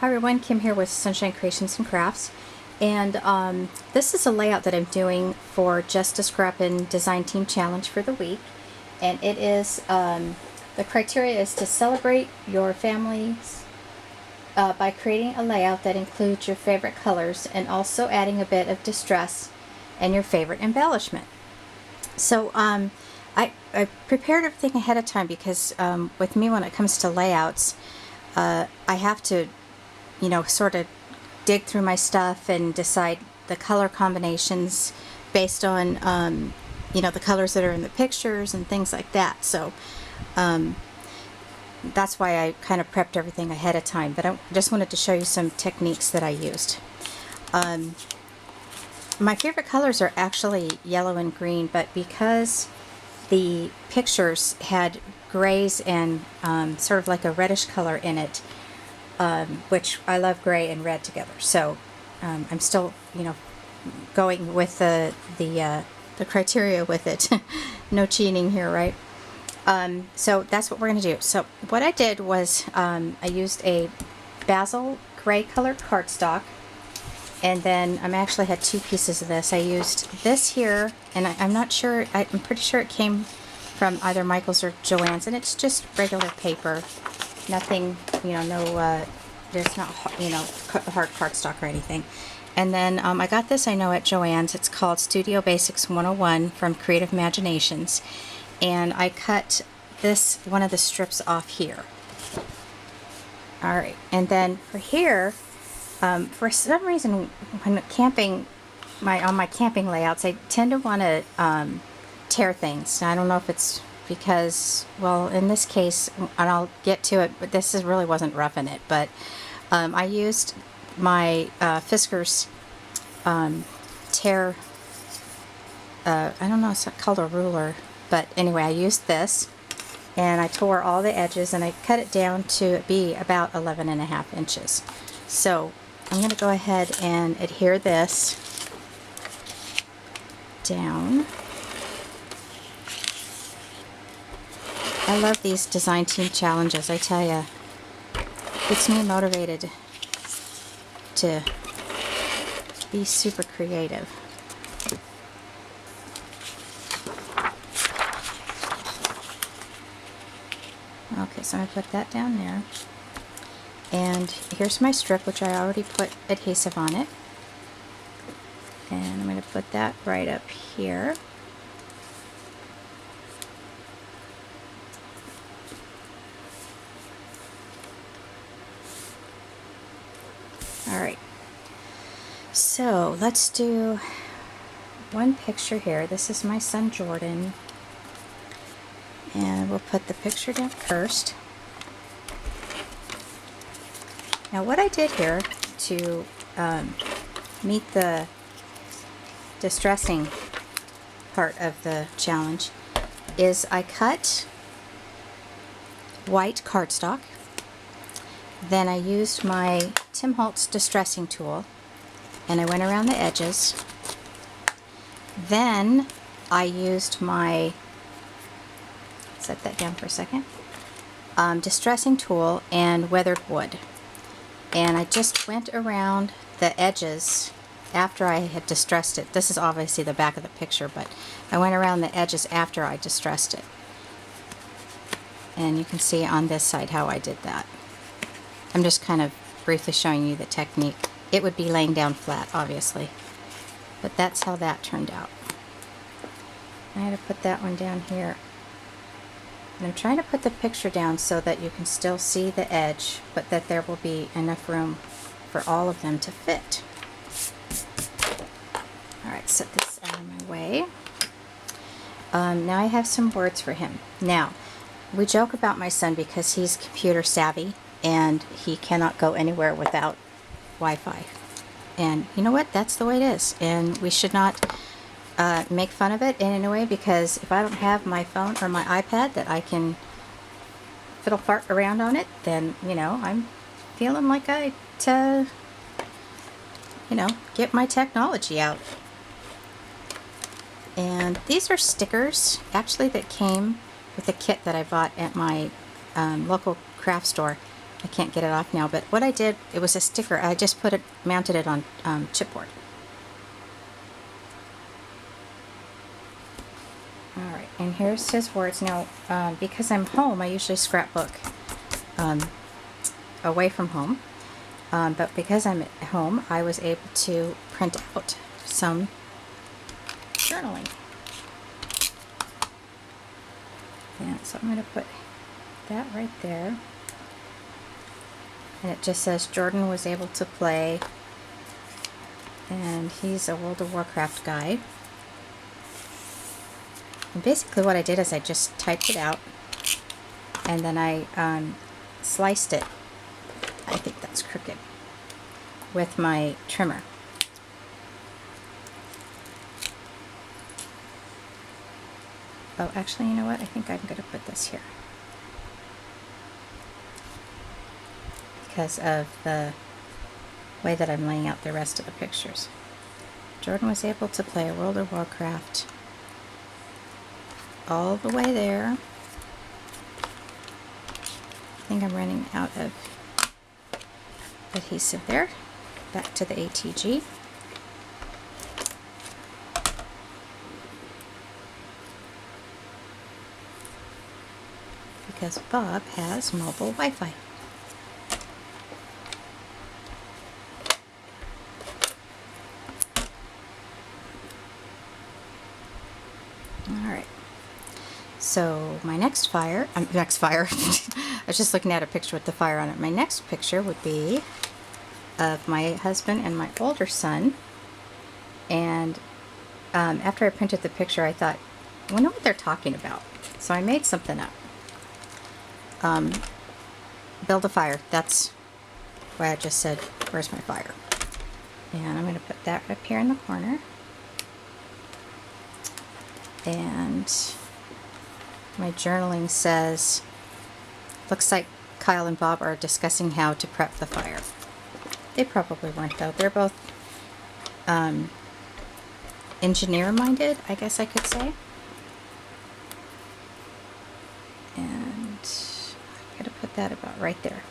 Hi everyone, Kim here with Sunshine Creations and Crafts, and this is a layout that I'm doing for Just-A-Srappin Design Team Challenge for the week, and it is, the criteria is to celebrate your families by creating a layout that includes your favorite colors and also adding a bit of distress and your favorite embellishment. So I prepared everything ahead of time because with me when it comes to layouts, I have to sort of dig through my stuff and decide the color combinations based on, the colors that are in the pictures and things like that. So that's why I kind of prepped everything ahead of time. But I just wanted to show you some techniques that I used. My favorite colors are actually yellow and green, but because the pictures had grays and sort of like a reddish color in it, which I love gray and red together. So I'm still, going with the criteria with it. No cheating here, right? So that's what we're going to do. So what I did was I used a basil gray colored cardstock, and then I actually had two pieces of this. I used this here, and I'm not sure, I'm pretty sure it came from either Michael's or Joann's, and it's just regular paper. Nothing, no, there's not, hard cardstock or anything. And then I got this, I know, at Joann's. It's called Studio Basics 101 from Creative Imaginations. And I cut one of the strips off here. Alright, and then for here, for some reason, when camping, on my camping layouts, I tend to want to tear things. I don't know if it's because, well, in this case, and I'll get to it, but this really wasn't roughing it, but I used my Fisker's tear, I don't know, it's called a ruler, but anyway, I used this, and I tore all the edges, and I cut it down to be about 11.5 inches. So I'm going to go ahead and adhere this down. I love these design team challenges, I tell you. Gets me motivated to be super creative. Okay, so I'm going to put that down there. And here's my strip, which I already put adhesive on it. And I'm going to put that right up here. Alright, so let's do one picture here. This is my son Jordan, and we'll put the picture down first. Now what I did here to meet the distressing part of the challenge is I cut white cardstock. Then I used my Tim Holtz distressing tool, and I went around the edges. Then I used my, set that down for a second, distressing tool and weathered wood. And I just went around the edges after I had distressed it. This is obviously the back of the picture, but I went around the edges after I distressed it. And you can see on this side how I did that. I'm just kind of briefly showing you the technique. It would be laying down flat, obviously, but that's how that turned out. I had to put that one down here. And I'm trying to put the picture down so that you can still see the edge, but that there will be enough room for all of them to fit. Alright, set this out of my way. Now I have some words for him. Now, we joke about my son because he's computer savvy, and he cannot go anywhere without Wi-Fi. And you know what? That's the way it is. And we should not make fun of it in any way, because if I don't have my phone or my iPad that I can fiddle fart around on it, then, I'm feeling like I, get my technology out. And these are stickers, actually, that came with a kit that I bought at my local craft store. I can't get it off now, but what I did, it was a sticker. I just mounted it on chipboard. Alright, and here's his words. Now, because I'm home, I usually scrapbook away from home. But because I'm at home, I was able to print out some journaling. And so I'm going to put that right there. And it just says Jordan was able to play, and he's a World of Warcraft guy. And basically what I did is I just typed it out, and then I sliced it. I think that's crooked, with my trimmer. Oh, actually, you know what? I think I'm going to put this here, because of the way that I'm laying out the rest of the pictures. Jordan was able to play World of Warcraft all the way there. I think I'm running out of adhesive there. Back to the ATG. Because Bob has mobile Wi-Fi. Alright. So my next fire, I was just looking at a picture with the fire on it. My next picture would be of my husband and my older son. And after I printed the picture, I thought, I wonder what they're talking about. So I made something up. Build a fire. That's why I just said, where's my fire? And I'm going to put that up here in the corner. And my journaling says, looks like Kyle and Bob are discussing how to prep the fire. They probably weren't, though. They're both engineer-minded, I guess I could say. And I'm going to put that about right there.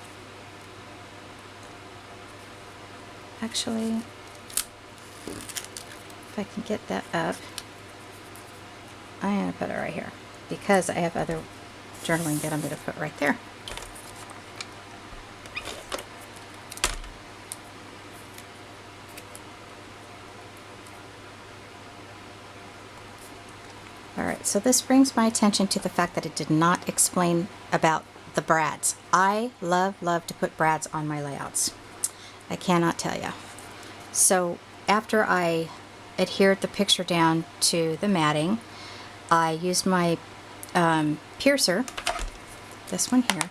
Actually, if I can get that up, I'm going to put it right here, because I have other journaling that I'm going to put right there. Alright, so this brings my attention to the fact that it did not explain about the brads. I love to put brads on my layouts. I cannot tell you. So after I adhered the picture down to the matting, I used my piercer, this one here,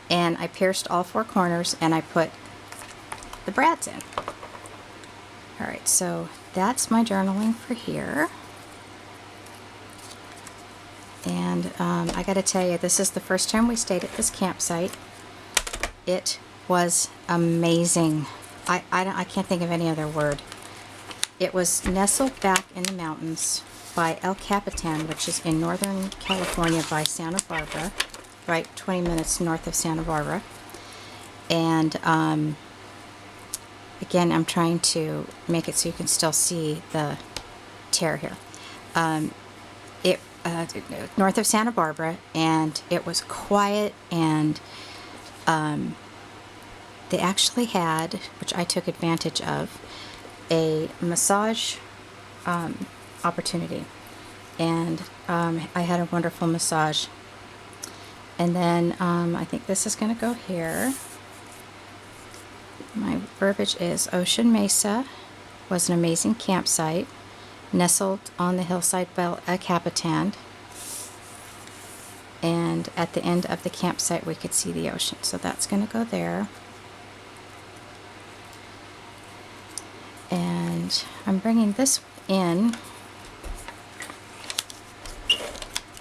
and I pierced all four corners and I put the brads in. Alright, so that's my journaling for here. And I gotta tell you, this is the first time we stayed at this campsite. It was amazing. I can't think of any other word. It was nestled back in the mountains by El Capitan, which is in Northern California by Santa Barbara, right 20 minutes north of Santa Barbara. And again, I'm trying to make it so you can still see the tear here. North of Santa Barbara, and it was quiet, and they actually had, which I took advantage of, a massage opportunity, and I had a wonderful massage. And then I think this is going to go here. My verbiage is Ocean Mesa was an amazing campsite nestled on the hillside by El Capitan, and at the end of the campsite we could see the ocean, so that's going to go there. And I'm bringing this in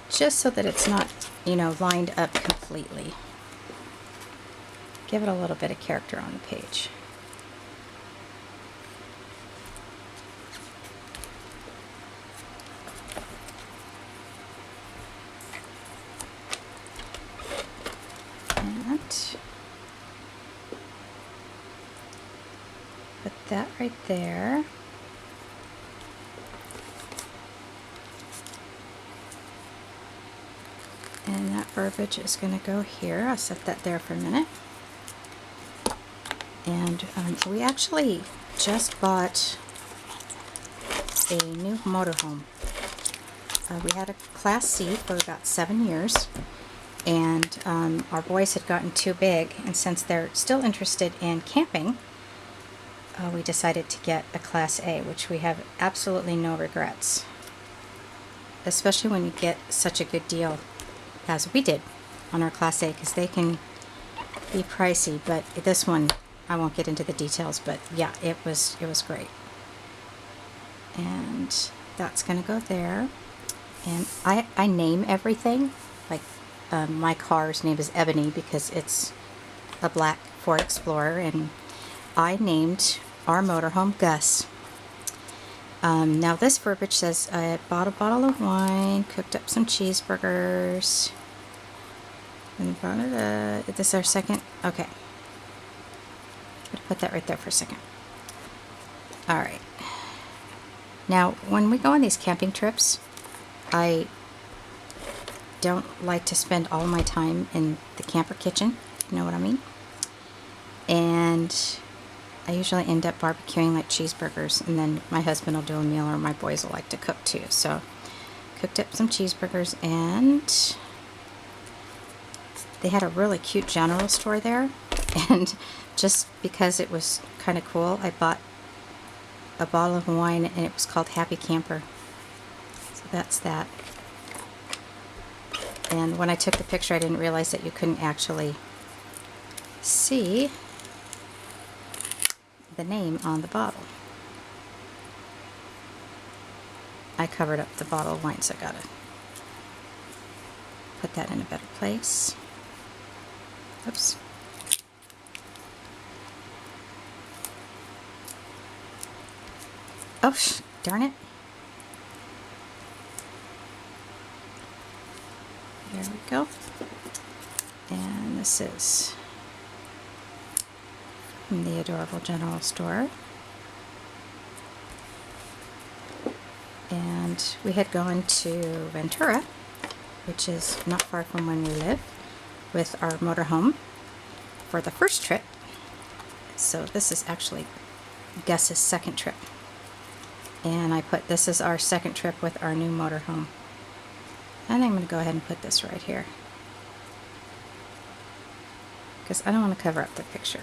just so that it's not, you know, lined up completely. Give it a little bit of character on the page. And Put that right there. And that verbiage is going to go here. I'll set that there for a minute. And we actually just bought a new motorhome. We had a Class C for about 7 years, and our boys had gotten too big, and since they're still interested in camping, we decided to get a Class A, which we have absolutely no regrets, especially when you get such a good deal as we did on our Class A, because they can be pricey, but this one, I won't get into the details, but yeah, it was great. And that's going to go there. And I name everything. Like my car's name is Ebony because it's a black Ford Explorer, and I named our motorhome Gus. Now this verbiage says I bought a bottle of wine, cooked up some cheeseburgers, and this is our second. Okay. Put that right there for a second. Alright. Now, when we go on these camping trips, I don't like to spend all my time in the camper kitchen. You know what I mean? And I usually end up barbecuing like cheeseburgers, and then my husband will do a meal, or my boys will like to cook too. So, cooked up some cheeseburgers, and they had a really cute general store there, and just because it was kind of cool, I bought a bottle of wine, and it was called Happy Camper. So that's that. And when I took the picture, I didn't realize that you couldn't actually see the name on the bottle. I covered up the bottle of wine, so I gotta put that in a better place. Oops. Oh, darn it. There we go. And this is from the Adorable General Store. And we had gone to Ventura, which is not far from when we live, with our motorhome for the first trip. So this is actually Gus's second trip. And I put, this is our second trip with our new motorhome. And I'm going to go ahead and put this right here, because I don't want to cover up the picture.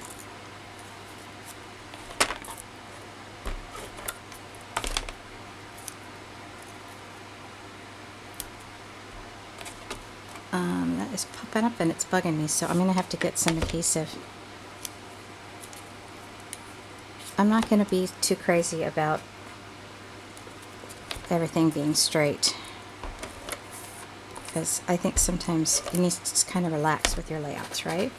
That is popping up and it's bugging me, so I'm going to have to get some adhesive. I'm not going to be too crazy about everything being straight, because I think sometimes you need to just kind of relax with your layouts, right?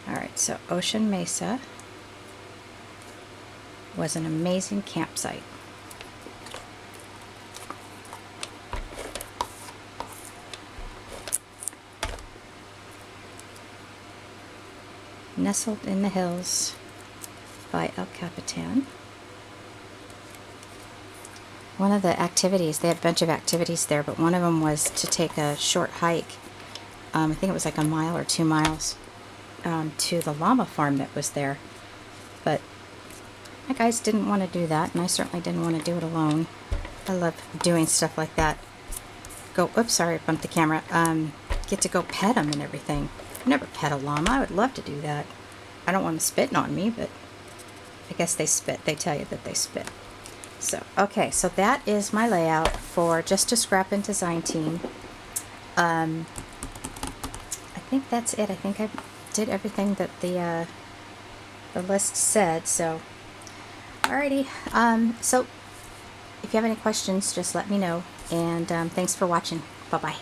Alright, so Ocean Mesa was an amazing campsite. Nestled in the hills by El Capitan. One of the activities, they had a bunch of activities there, but one of them was to take a short hike. I think it was like a mile or 2 miles to the llama farm that was there. But my guys didn't want to do that, and I certainly didn't want to do it alone. I love doing stuff like that. Oops, sorry, I bumped the camera. Get to go pet them and everything. I've never pet a llama. I would love to do that. I don't want them spitting on me, but I guess they spit. They tell you that they spit. So, okay, so that is my layout for Just-A-Srappin design team. I think that's it. I think I did everything that the list said. So, alrighty. So, if you have any questions, just let me know. And thanks for watching. Bye-bye.